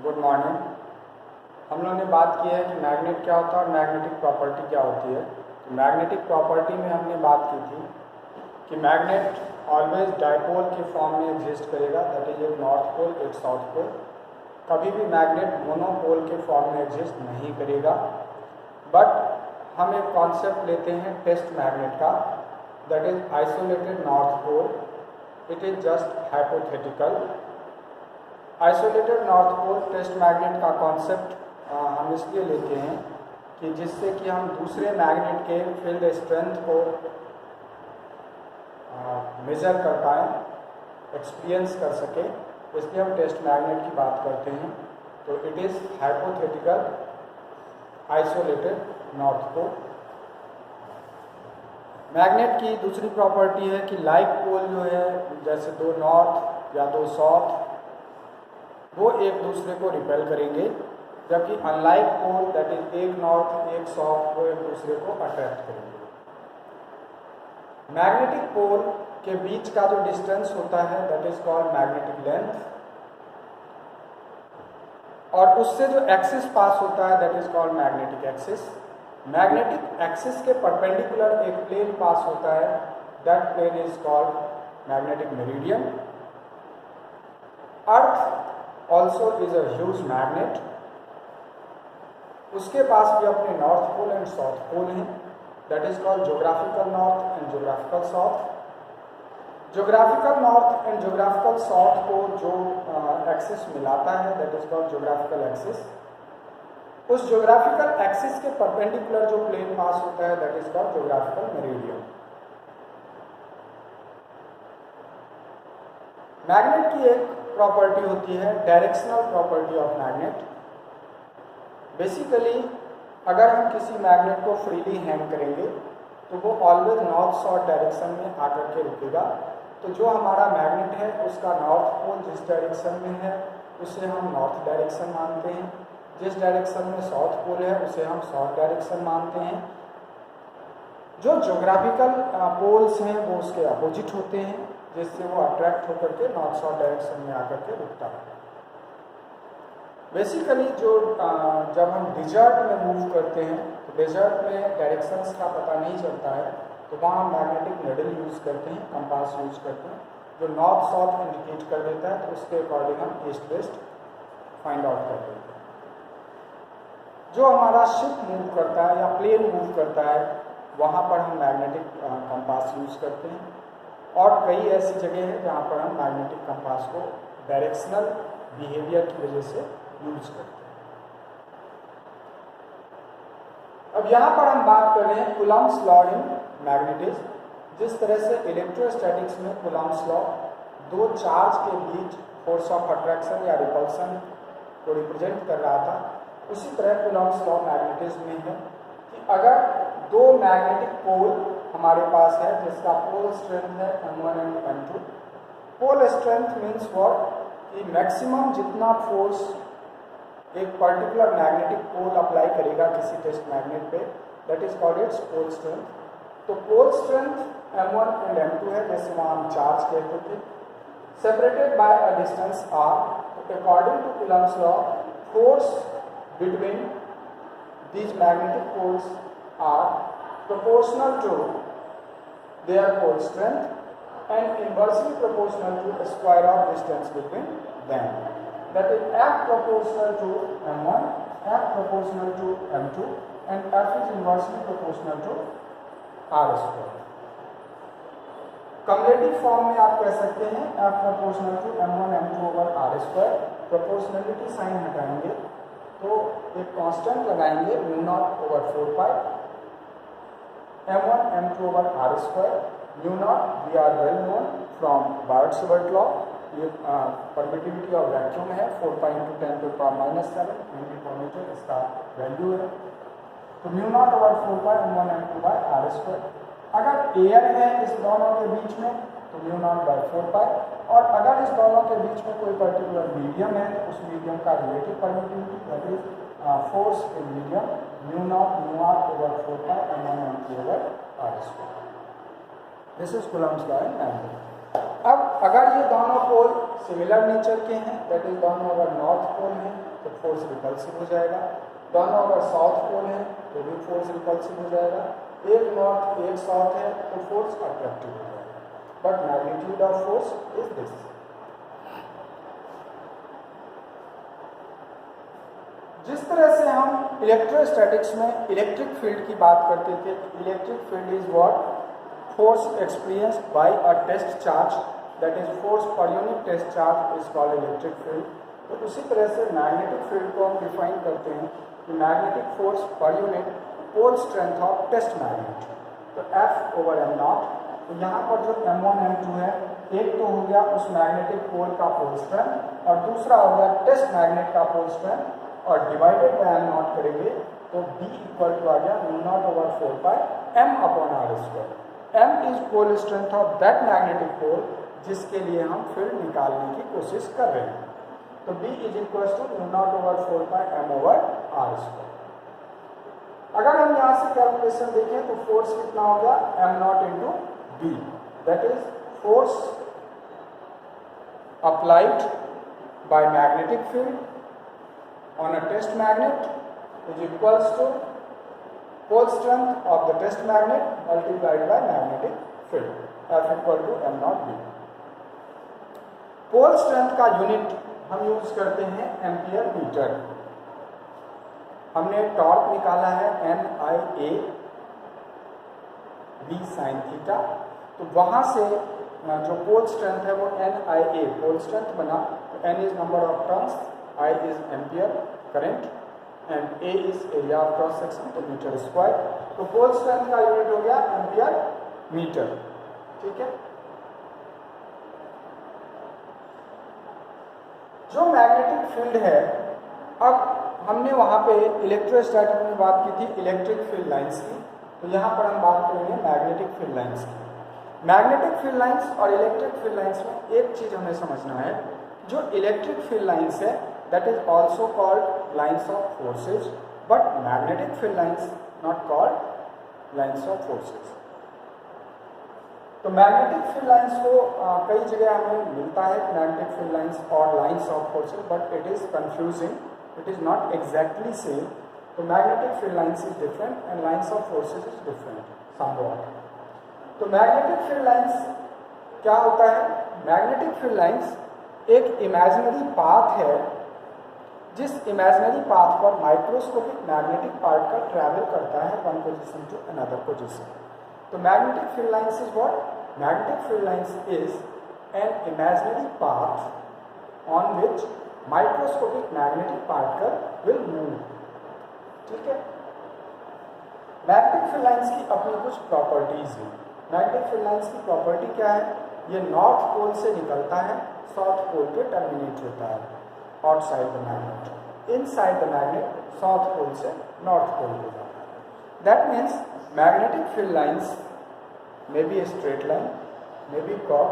Good morning. हम लोगों ने बात की है कि मैग्नेट क्या होता है और मैग्नेटिक प्रॉपर्टी क्या होती है। तो मैग्नेटिक प्रॉपर्टी में हमने बात की थी कि मैग्नेट ऑलवेज डायपोल के फॉर्म में एग्जिस्ट करेगा, दैट इज एक नॉर्थ पोल एक साउथ पोल। कभी भी मैग्नेट मोनोपोल के फॉर्म में एग्जिस्ट नहीं करेगा। बट हम एक कॉन्सेप्ट लेते हैं टेस्ट मैग्नेट का, that is isolated north pole. It is just hypothetical. Isolated north pole test magnet का कॉन्सेप्ट हम इसलिए लेते हैं कि जिससे कि हम दूसरे मैग्नेट के फील्ड स्ट्रेंथ को मेजर कर पाएँ, एक्सपीरियंस कर सके, इसलिए हम टेस्ट मैग्नेट की बात करते हैं। तो it is hypothetical isolated north pole. Magnet की दूसरी प्रॉपर्टी है कि लाइक पोल जो है, जैसे दो नॉर्थ या दो साउथ, वो एक दूसरे को रिपेल करेंगे, जबकि अनलाइक पोल दैट इज एक नॉर्थ एक साउथ, वो एक दूसरे को अट्रैक्ट करेंगे। मैग्नेटिक पोल के बीच का जो डिस्टेंस होता है that is called magnetic length, और उससे जो एक्सिस पास होता है that is called magnetic axis. Magnetic axis के परपेंडिकुलर एक प्लेन पास होता है, that plane is called magnetic meridian. Earth also is a huge magnet. उसके पास भी अपने north pole and south pole हैं, that is called geographical north and geographical south. Geographical north and geographical south को जो एक्सिस मिलाता है that is called geographical axis. उस ज्योग्राफिकल एक्सिस के परपेंडिकुलर जो प्लेन पास होता है that is called geographical meridian. Magnet की एक प्रॉपर्टी होती है directional property of magnet. Basically अगर हम किसी मैग्नेट को फ्रीली हैंग करेंगे तो वो ऑलवेज नॉर्थ साउथ डायरेक्शन में आकर के रुकेगा। तो जो हमारा मैग्नेट है उसका नॉर्थ पोल जिस डायरेक्शन में है उसे हम नॉर्थ डायरेक्शन मानते हैं, जिस डायरेक्शन में साउथ पोल है उसे हम साउथ डायरेक्शन मानते हैं। जो ज्योग्राफिकल पोल्स हैं वो उसके अपोजिट होते हैं, जिससे वो अट्रैक्ट होकर के नॉर्थ साउथ डायरेक्शन में आकर के रुकता है। बेसिकली जो जब हम डिजर्ट में मूव करते हैं तो डिजर्ट में डायरेक्शंस का पता नहीं चलता है, तो वहाँ हम मैग्नेटिक नीडल यूज़ करते हैं, कंपास यूज़ करते हैं, जो नॉर्थ साउथ इंडिकेट कर देता है, तो उसके अकॉर्डिंग हम ईस्ट वेस्ट फाइंड आउट कर देते हैं। जो हमारा शिप मूव करता है या प्लेन मूव करता है वहाँ पर हम मैग्नेटिक कंपास यूज़ करते हैं, और कई ऐसी जगह है जहाँ पर हम मैग्नेटिक कंपास को डायरेक्शनल बिहेवियर की वजह से यूज करते हैं। अब यहाँ पर हम बात कर रहे हैं कूलम्ब्स लॉ इन मैग्नेटिज्म। जिस तरह से इलेक्ट्रोस्टैटिक्स में कूलम्ब्स लॉ दो चार्ज के बीच फोर्स ऑफ अट्रैक्शन या रिपल्सन को रिप्रेजेंट कर रहा था, उसी तरह कूलम्ब्स लॉ मैग्नेटिज्म में है कि अगर दो मैग्नेटिक पोल हमारे पास है जिसका पोल स्ट्रेंथ है M1 and M2। Pole strength means what, कि मैक्सिमम जितना फोर्स एक पर्टिकुलर मैग्नेटिक पोल अप्लाई करेगा किसी टेस्ट मैग्नेट पे, that is called its pole strength. तो pole strength M1 and M2 है, जैसे वहाँ हम चार्ज कहते थे, separated by a distance r। तो according to Coulomb's law force between these magnetic poles are proportional to their pole strength and inversely proportional to the square of distance between them. That is F proportional to M1, F proportional to M2 and F is inversely proportional to R square. Cumulative form में आप कह सकते हैं F proportional to M1 M2 over R square। Proportionality sign हटाएंगे तो एक constant लगाएंगे μ0 over 4 pi M1 M2 over R square। μ0 we are well known from Biot-Savart law, ये परमिटिविटी ऑफ वैक्यूम है 4 pi into 10 to the power minus 7 metre इसका value है। तो μ0 over 4 pi M1 M2 by R square। अगर air है इस दोनों के बीच में तो μ0 by 4 pi, और अगर इस दोनों के बीच में कोई पर्टिकुलर मीडियम है तो उस मीडियम का relative permittivity that is force in medium μ0 μr over 4 pi M1 M2 over R square। This is Coulomb's law in magnet. अब अगर ये दोनों पोल सिमिलर नेचर के हैं, दैट इज दोनों अगर नॉर्थ पोल हैं तो फोर्स रिपल्सिव हो जाएगा, दोनों अगर साउथ पोल हैं तो भी फोर्स रिपल्सिव हो जाएगा, एक नॉर्थ एक साउथ है तो फोर्स अट्रैक्टिव हो जाएगा, but magnitude of force is this. जिस तरह से हम इलेक्ट्रोस्टैटिक्स में इलेक्ट्रिक फील्ड की बात करते थे, electric field is what force experienced by a test charge, that is force per unit test charge is called electric field. तो उसी तरह से मैग्नेटिक फील्ड को हम डिफाइन करते हैं कि magnetic force per unit pole strength of test magnet, तो F ओवर m नॉट। तो यहाँ पर जो m1 m2 है, एक तो हो गया उस मैग्नेटिक पोल का पोल स्ट्रेंथ और दूसरा हो गया टेस्ट मैग्नेट का पोल स्ट्रेंथ, और डिवाइडेड बाय m नॉट करेंगे तो B इक्वल टू आ गया mu naught over 4 pi m upon r square. m is pole strength of that magnetic pole जिसके लिए हम फील्ड निकालने की कोशिश कर रहे हैं। तो B is equal to mu naught over 4 pi m over r square. अगर हम यहाँ से कैलकुलेशन देखें तो फोर्स कितना हो गया m not into B, that is force applied by magnetic field on a test magnet is equals to pole strength of the test magnet multiplied by magnetic field, F equal to m naught B। Pole strength का unit हम use करते हैं ampere metre. हमने torque निकाला है NIA B sin theta, तो वहां से जो पोल स्ट्रेंथ है वो NIA पोल स्ट्रेंथ बना, तो N is number of turns, I is ampere current and A is area of cross section तो मीटर स्क्वायर। तो पोल स्ट्रेंथ का यूनिट हो गया एम्पियर मीटर, ठीक है। जो मैग्नेटिक फील्ड है, अब हमने वहां पे इलेक्ट्रोस्टैटिक में बात की थी इलेक्ट्रिक फील्ड लाइंस की, तो यहाँ पर हम बात करेंगे मैग्नेटिक फील्ड लाइंस की। मैग्नेटिक फील्ड लाइंस और इलेक्ट्रिक फील्ड लाइंस में एक चीज हमें समझना है, जो इलेक्ट्रिक फील्ड लाइंस है that is also called lines of forces, but magnetic field lines not called lines of forces। तो मैग्नेटिक फील्ड लाइंस को कई जगह हमें मिलता है मैग्नेटिक फील्ड लाइंस और lines of forces, but it is confusing, it is not exactly same. तो magnetic field lines is different and lines of forces is different somewhat. तो मैग्नेटिक फील्ड लाइंस क्या होता है? मैग्नेटिक फील्ड लाइंस एक imaginary path है, जिस imaginary path पर microscopic magnetic particle travel करता है one position to another position. तो magnetic field lines is what? Magnetic field lines is an imaginary path on which microscopic magnetic particle will move, ठीक है। Magnetic field lines की अपनी कुछ properties हैं। Magnetic field lines की property क्या है? ये नॉर्थ पोल से निकलता है, साउथ पोल पे टर्मिनेट होता है outside the magnet, inside the magnet south pole से नॉर्थ पोल पे जाता है। That means magnetic field lines may be a straight line, may be curve,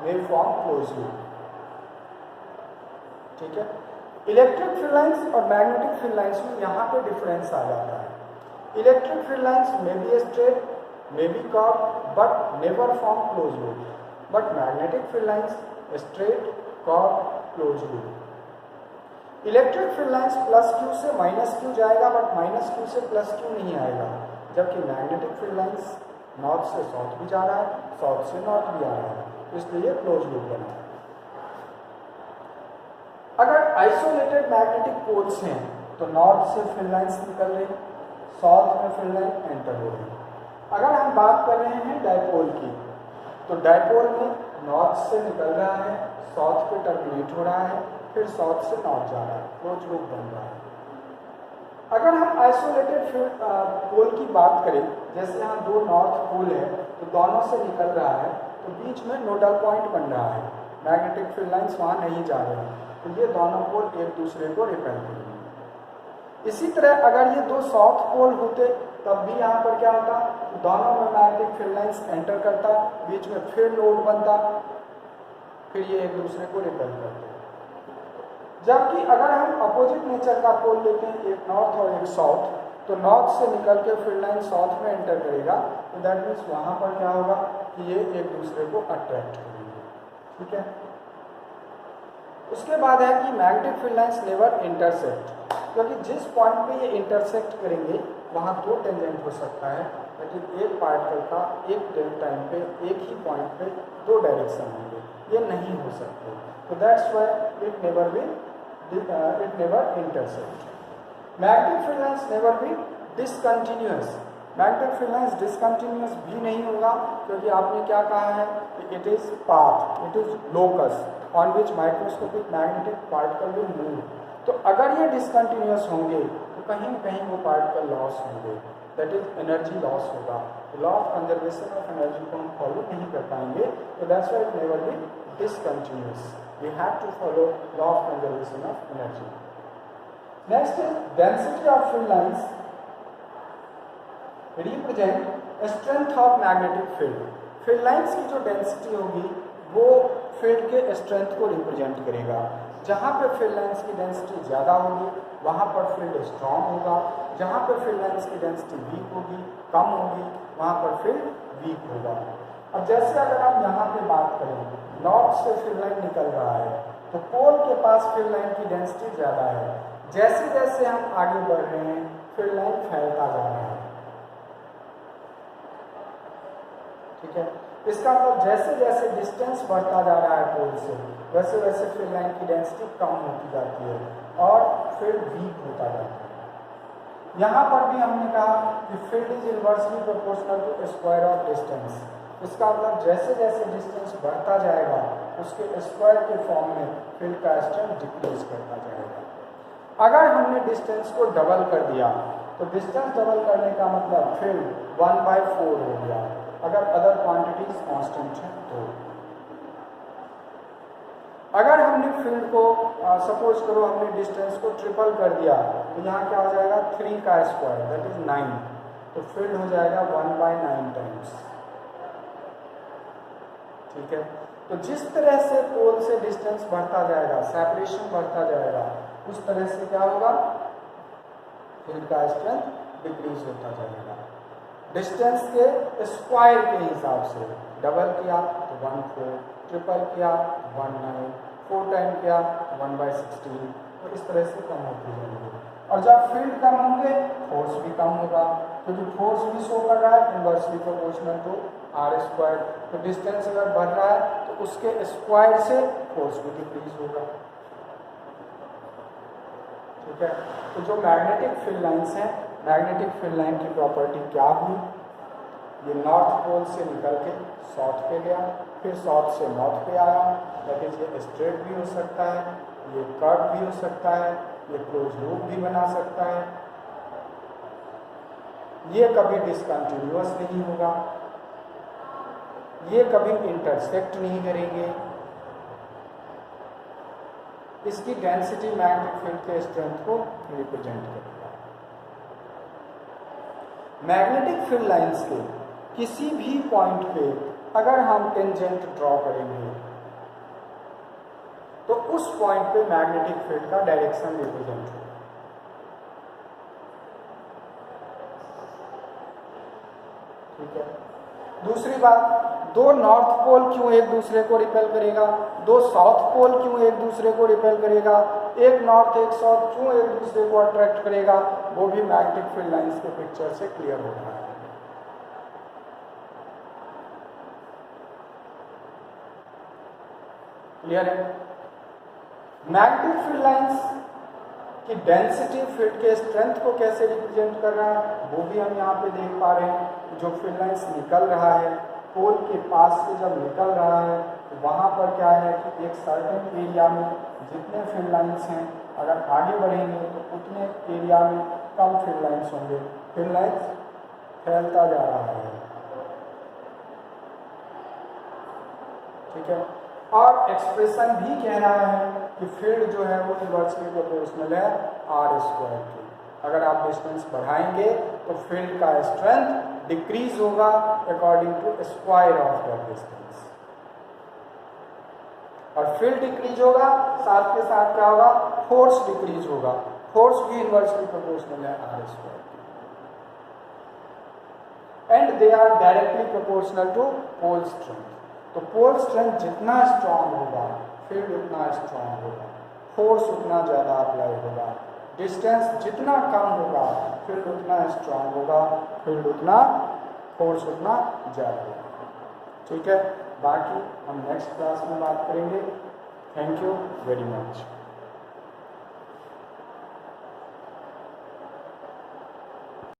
may form close loop, ठीक है। इलेक्ट्रिक फील्ड लाइंस और magnetic field lines में यहाँ पे डिफरेंस आ जाता है। Electric field lines may be a straight, may be curve, but never form close loop, but magnetic field lines straight, curve, close loop. Electric field lines plus Q से minus Q जाएगा, but minus Q से plus Q नहीं आएगा, जबकि magnetic field lines north से south भी जा रहा है, साउथ से नॉर्थ भी आ रहा है, इसलिए क्लोज लूप बना है। अगर आइसोलेटेड मैग्नेटिक पोल्स हैं तो नॉर्थ से फील्ड लाइंस निकल रही, साउथ में फील्ड लाइन एंटर हो रही। अगर हम बात कर रहे हैं डायपोल की, तो डायपोल में नॉर्थ से निकल रहा है, साउथ पे टर्मिनेट हो रहा है, फिर साउथ से नॉर्थ जा रहा है, क्लोज लूप बन रहा है। अगर हम आइसोलेटेड पोल की बात करें, जैसे यहाँ दो नॉर्थ पोल है तो दोनों से निकल रहा है, तो बीच में नोडल पॉइंट बन रहा है, मैग्नेटिक फील्ड लाइंस वहाँ नहीं जा रहे हैं, तो ये दोनों पोल एक दूसरे को रिपेल करेंगे। इसी तरह अगर ये दो साउथ पोल होते तब भी यहाँ पर क्या होता, दोनों में मैग्नेटिक फील्ड लाइंस एंटर करता, बीच में फिर नोड बनता, फिर ये एक दूसरे को रिपेल करते। जबकि अगर हम अपोजिट नेचर का पोल लेते हैं, एक नॉर्थ और एक साउथ, तो नॉर्थ से निकल के फील्ड लाइन साउथ में एंटर करेगा, तो दैट मीन्स वहाँ पर क्या होगा कि ये एक दूसरे को अट्रैक्ट करेंगे, ठीक है। उसके बाद है कि magnetic field lines never intersect, क्योंकि जिस पॉइंट पे ये इंटरसेक्ट करेंगे वहाँ दो टेंजेंट हो सकता है, लेकिन एक पार्टिकल का एक टाइम पे एक ही पॉइंट पे दो डायरेक्शन होंगे, ये नहीं हो सकते। तो that's why it never intersect. Magnetic field lines never be discontinuous. Magnetic field lines discontinuous भी नहीं होगा, क्योंकि आपने क्या कहा है कि it is path, it is locus on which microscopic magnetic particle will move. तो अगर ये डिसकंटिन्यूअस होंगे तो कहीं न कहीं वो पार्टिकल लॉस होंगे, दैट इज एनर्जी लॉस होगा। Law of conservation of energy को हम फॉलो नहीं कर पाएंगे, तो that's why it never be discontinuous. We have to follow law of conservation of energy. Next is density of field lines represent strength of magnetic field. Field lines की जो density होगी वो फील्ड के strength को represent करेगा। जहाँ पे field lines की डेंसिटी ज़्यादा होगी वहाँ पर फील्ड स्ट्रॉन्ग होगा, जहाँ पर फील्ड लाइंस की डेंसिटी वीक होगी, कम होगी, वहाँ पर फील्ड वीक होगा। अब जैसे अगर हम यहाँ पे बात करें, नॉर्थ से फील्ड लाइन निकल रहा है तो पोल के पास फील्ड लाइन की डेंसिटी ज़्यादा है। जैसे जैसे हम आगे बढ़ रहे हैं फील्ड लाइन फैलता जा रहा है, ठीक है। इसका मतलब जैसे जैसे डिस्टेंस बढ़ता जा रहा है पोल से, वैसे वैसे फील्ड लाइन की डेंसिटी कम होती जाती है और फील्ड वीक होता जाता है। यहाँ पर भी हमने कहा कि field is inversely proportional to square of distance. इसका मतलब जैसे जैसे डिस्टेंस बढ़ता जाएगा उसके स्क्वायर के फॉर्म में फील्ड का स्ट्रेंथ डिक्रीज करता जाएगा। अगर हमने डिस्टेंस को डबल कर दिया तो डिस्टेंस डबल करने का मतलब फील्ड 1/4 हो गया, अगर अदर क्वांटिटीज कांस्टेंट हैं तो। अगर हमने फील्ड को सपोज करो हमने डिस्टेंस को ट्रिपल कर दिया तो यहाँ क्या हो जाएगा 3 का स्क्वायर दैट इज 9, तो फील्ड हो जाएगा 1/9 टाइम्स, ठीक है। तो जिस तरह से पोल से डिस्टेंस बढ़ता जाएगा, सेपरेशन बढ़ता जाएगा, उस तरह से क्या होगा फील्ड का स्ट्रेंथ डिक्रीज होता जाएगा। डिस्टेंस के स्क्वायर के हिसाब से डबल किया तो 1/4, ट्रिपल किया 1/9, 4 टाइम किया 1/16, तो इस तरह से कम होती जाएंगे। और जब फील्ड कम होंगे फोर्स भी कम होगा, क्योंकि फोर्स भी शो कर रहा है इनवर्सली प्रोपोर्शनल टू r²। तो डिस्टेंस अगर बढ़ रहा है तो उसके स्क्वायर से फोर्स भी डिक्रीज होगा, ठीक है। तो जो मैग्नेटिक फील्ड लाइंस हैं, मैग्नेटिक फील्ड लाइन की प्रॉपर्टी क्या हुई, ये नॉर्थ पोल से निकल के साउथ पे गया, फिर साउथ से नॉर्थ पे आया, दैट इज ये स्ट्रेट भी हो सकता है, ये कर्व भी हो सकता है, ये क्लोज लूप भी बना सकता है, ये कभी डिसकंटिन्यूअस नहीं होगा, ये कभी इंटरसेक्ट नहीं करेंगे। इसकी डेंसिटी मैग्नेटिक फील्ड के स्ट्रेंथ को रिप्रेजेंट करेगा। मैग्नेटिक फील्ड लाइंस के किसी भी पॉइंट पे अगर हम टेंजेंट ड्रॉ करेंगे तो उस पॉइंट पे मैग्नेटिक फील्ड का डायरेक्शन रिप्रेजेंट होगा, ठीक है। दूसरी बात, दो नॉर्थ पोल क्यों एक दूसरे को रिपेल करेगा, दो साउथ पोल क्यों एक दूसरे को रिपेल करेगा, एक नॉर्थ एक साउथ क्यों एक दूसरे को अट्रैक्ट करेगा, वो भी मैग्नेटिक फील्ड लाइंस के पिक्चर से क्लियर हो रहा है। क्लियर है। मैग्नेटिक फील्ड लाइंस की डेंसिटी फील्ड के स्ट्रेंथ को कैसे रिप्रेजेंट कर रहा है वो भी हम यहाँ पे देख पा रहे हैं। जो फील्ड लाइंस निकल रहा है पोल के पास से जब निकल रहा है तो वहाँ पर क्या है कि एक सर्टेन एरिया में जितने फील्ड लाइंस हैं अगर आगे बढ़ेंगे तो उतने एरिया में कम फील्ड लाइंस होंगे, फील्ड लाइंस फैलता जा रहा है, ठीक है। और एक्सप्रेशन भी कह रहा है कि फील्ड जो है वो इनवर्सली प्रोपोर्शनल है r² की। अगर आप डिस्टेंस बढ़ाएंगे तो फील्ड का स्ट्रेंथ डिक्रीज होगा according to square of that distance, और फील्ड डिक्रीज होगा साथ के साथ क्या होगा फोर्स डिक्रीज होगा, फोर्स भी इनवर्सली प्रोपोर्शनल है r², and they are directly proportional to pole strength. तो पोल स्ट्रेंथ जितना स्ट्रांग होगा फील्ड उतना स्ट्रांग होगा, फोर्स उतना ज़्यादा अप्लाई होगा, डिस्टेंस जितना कम होगा फील्ड उतना स्ट्रांग होगा, फील्ड उतना, फोर्स उतना ज़्यादा होगा। ठीक है, बाकी हम नेक्स्ट क्लास में बात करेंगे। Thank you very much.